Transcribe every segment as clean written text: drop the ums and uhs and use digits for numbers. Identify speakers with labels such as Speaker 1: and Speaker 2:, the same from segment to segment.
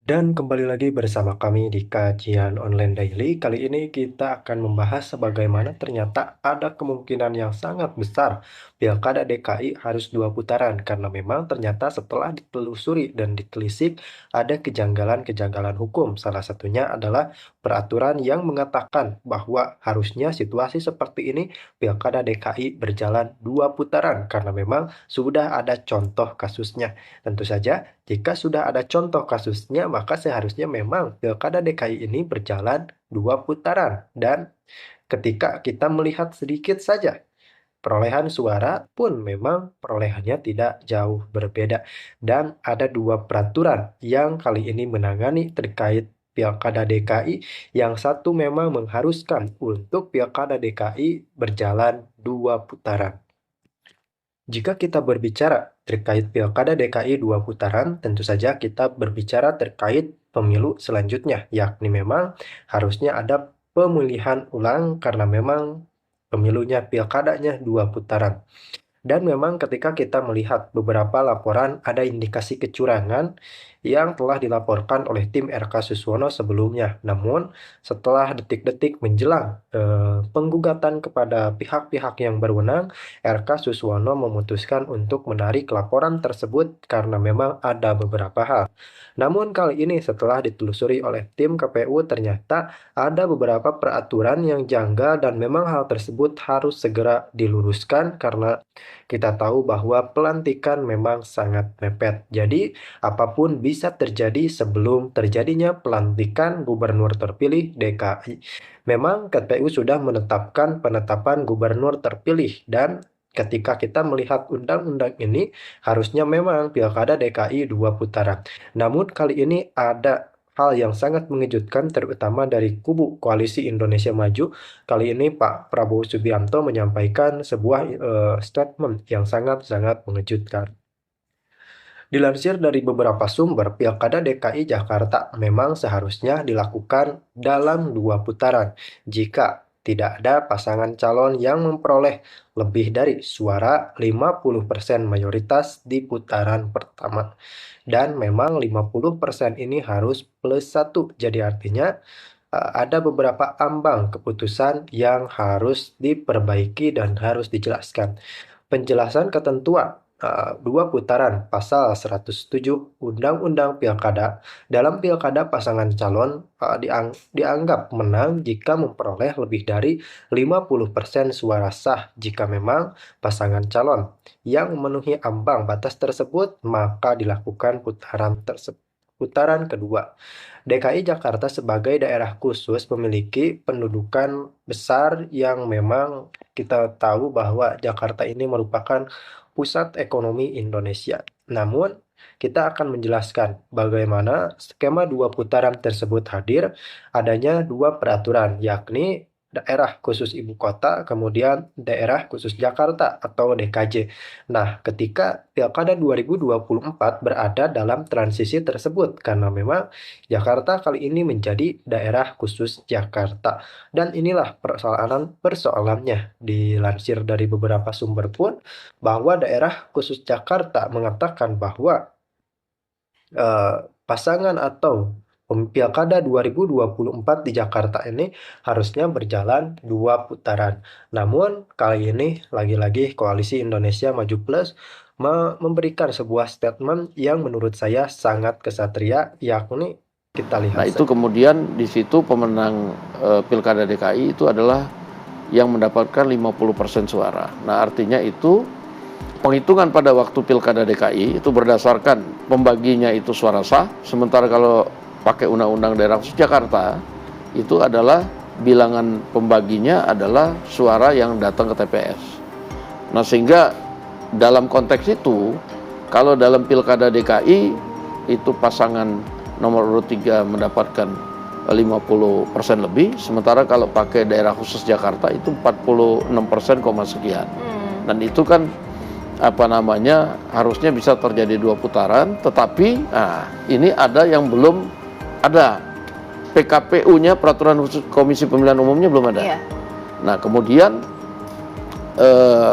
Speaker 1: Dan kembali lagi bersama kami di kajian online daily. Kali ini kita akan membahas bagaimana ternyata ada kemungkinan yang sangat besar Pilkada DKI harus dua putaran karena memang ternyata setelah ditelusuri dan ditelisik ada kejanggalan-kejanggalan hukum. Salah satunya adalah peraturan yang mengatakan bahwa harusnya situasi seperti ini Pilkada DKI berjalan dua putaran karena memang sudah ada contoh kasusnya. Tentu saja jika sudah ada contoh kasusnya, maka seharusnya memang Pilkada DKI ini berjalan dua putaran. Dan ketika kita melihat sedikit saja, perolehan suara pun memang perolehannya tidak jauh berbeda. Dan ada dua peraturan yang kali ini menangani terkait Pilkada DKI. Yang satu memang mengharuskan untuk Pilkada DKI berjalan dua putaran. Jika kita berbicara terkait Pilkada DKI dua putaran, tentu saja kita berbicara terkait pemilu selanjutnya, yakni memang harusnya ada pemilihan ulang karena memang pemilunya pilkadanya dua putaran. Dan memang ketika kita melihat beberapa laporan ada indikasi kecurangan yang telah dilaporkan oleh tim RK Suswono sebelumnya. Namun setelah detik-detik menjelang penggugatan kepada pihak-pihak yang berwenang, RK Suswono memutuskan untuk menarik laporan tersebut karena memang ada beberapa hal. Namun kali ini setelah ditelusuri oleh tim KPU ternyata ada beberapa peraturan yang janggal dan memang hal tersebut harus segera diluruskan karena kita tahu bahwa pelantikan memang sangat mepet. Jadi, apapun bisa terjadi sebelum terjadinya pelantikan gubernur terpilih DKI. Memang KPU sudah menetapkan penetapan gubernur terpilih dan ketika kita melihat undang-undang ini, harusnya memang Pilkada DKI dua putaran. Namun kali ini ada hal yang sangat mengejutkan terutama dari kubu Koalisi Indonesia Maju. Kali ini Pak Prabowo Subianto menyampaikan sebuah statement yang sangat-sangat mengejutkan. Dilansir dari beberapa sumber, Pilkada DKI Jakarta memang seharusnya dilakukan dalam dua putaran jika tidak ada pasangan calon yang memperoleh lebih dari suara 50% mayoritas di putaran pertama. Dan memang 50% ini harus plus 1. Jadi artinya ada beberapa ambang keputusan yang harus diperbaiki dan harus dijelaskan. Penjelasan ketentuan dua putaran pasal 107 Undang-Undang Pilkada. Dalam pilkada pasangan calon dianggap menang jika memperoleh lebih dari 50% suara sah. Jika memang pasangan calon yang memenuhi ambang batas tersebut, maka dilakukan putaran kedua. DKI Jakarta sebagai daerah khusus memiliki pendudukan besar yang memang kita tahu bahwa Jakarta ini merupakan pusat ekonomi Indonesia. Namun, kita akan menjelaskan bagaimana skema dua putaran tersebut hadir adanya dua peraturan, yakni daerah khusus ibu kota, kemudian daerah khusus Jakarta atau DKJ. Nah, ketika Pilkada 2024 berada dalam transisi tersebut, karena memang Jakarta kali ini menjadi daerah khusus Jakarta. Dan inilah persoalannya dilansir dari beberapa sumber pun, bahwa daerah khusus Jakarta mengatakan bahwa pasangan atau Pilkada 2024 di Jakarta ini harusnya berjalan dua putaran. Namun kali ini lagi-lagi Koalisi Indonesia Maju Plus memberikan sebuah statement yang menurut saya sangat kesatria, yakni kita lihat.
Speaker 2: Nah itu kemudian di situ pemenang Pilkada DKI itu adalah yang mendapatkan 50% suara. Nah artinya itu penghitungan pada waktu Pilkada DKI itu berdasarkan pembaginya itu suara sah, sementara kalau pakai Undang-Undang Daerah Khusus Jakarta itu adalah bilangan pembaginya adalah suara yang datang ke TPS. Nah sehingga dalam konteks itu, kalau dalam Pilkada DKI itu pasangan nomor urut 3 mendapatkan 50% lebih, sementara kalau pakai daerah khusus Jakarta itu 46%, sekian. Dan itu kan harusnya bisa terjadi dua putaran, tetapi ini ada yang belum ada. PKPU-nya, peraturan khusus Komisi Pemilihan Umumnya belum ada. Iya. Nah kemudian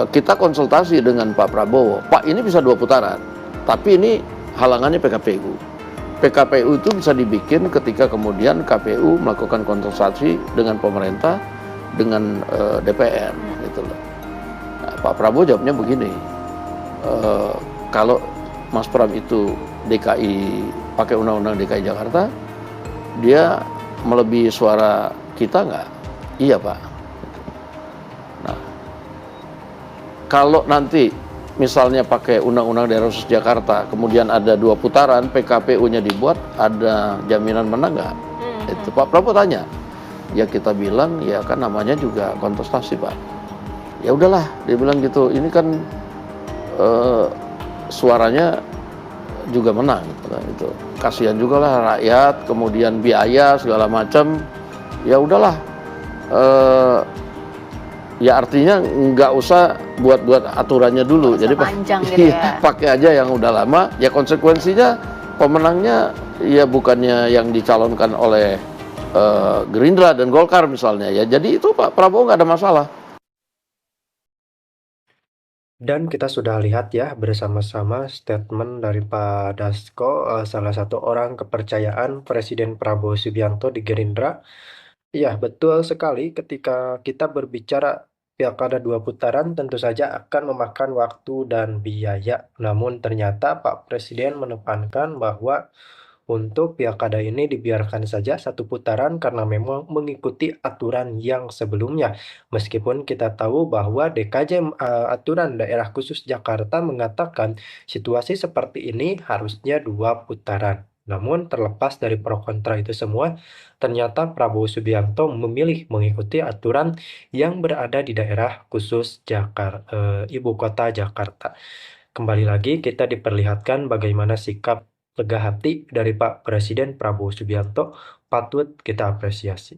Speaker 2: kita konsultasi dengan Pak Prabowo, Pak ini bisa dua putaran, tapi ini halangannya PKPU. PKPU itu bisa dibikin ketika kemudian KPU melakukan konsultasi dengan pemerintah, dengan DPR gitu loh. Nah, Pak Prabowo jawabnya begini, kalau Mas Pram itu DKI pakai undang-undang DKI Jakarta, dia melebihi suara kita nggak? Iya Pak. Nah, kalau nanti misalnya pakai undang-undang daerah khusus Jakarta, kemudian ada 2 putaran, PKPU-nya dibuat, ada jaminan menang nggak? Itu Pak Prabowo tanya. Ya kita bilang, ya kan namanya juga kontestasi Pak. Ya udahlah, dia bilang gitu. Ini kan suaranya juga menang, gitu. Kasihan juga lah rakyat, kemudian biaya segala macam. Ya udahlah. Ya artinya nggak usah buat aturannya dulu. Jadi
Speaker 3: panjang gitu ya.
Speaker 2: pakai aja yang udah lama. Ya konsekuensinya pemenangnya ya bukannya yang dicalonkan oleh Gerindra dan Golkar misalnya ya. Jadi itu Pak Prabowo nggak ada masalah.
Speaker 1: Dan kita sudah lihat ya bersama-sama statement dari Pak Dasko, salah satu orang kepercayaan Presiden Prabowo Subianto di Gerindra. Iya, betul sekali. Ketika kita berbicara pilkada 2 putaran, tentu saja akan memakan waktu dan biaya. Namun ternyata Pak Presiden menekankan bahwa untuk pilkada ini dibiarkan saja 1 putaran karena memang mengikuti aturan yang sebelumnya. Meskipun kita tahu bahwa DKJ, aturan daerah khusus Jakarta mengatakan situasi seperti ini harusnya 2 putaran. Namun terlepas dari pro kontra itu semua, ternyata Prabowo Subianto memilih mengikuti aturan yang berada di daerah khusus ibu kota Jakarta. Kembali lagi kita diperlihatkan bagaimana sikap lega hati dari Pak Presiden Prabowo Subianto patut kita apresiasi.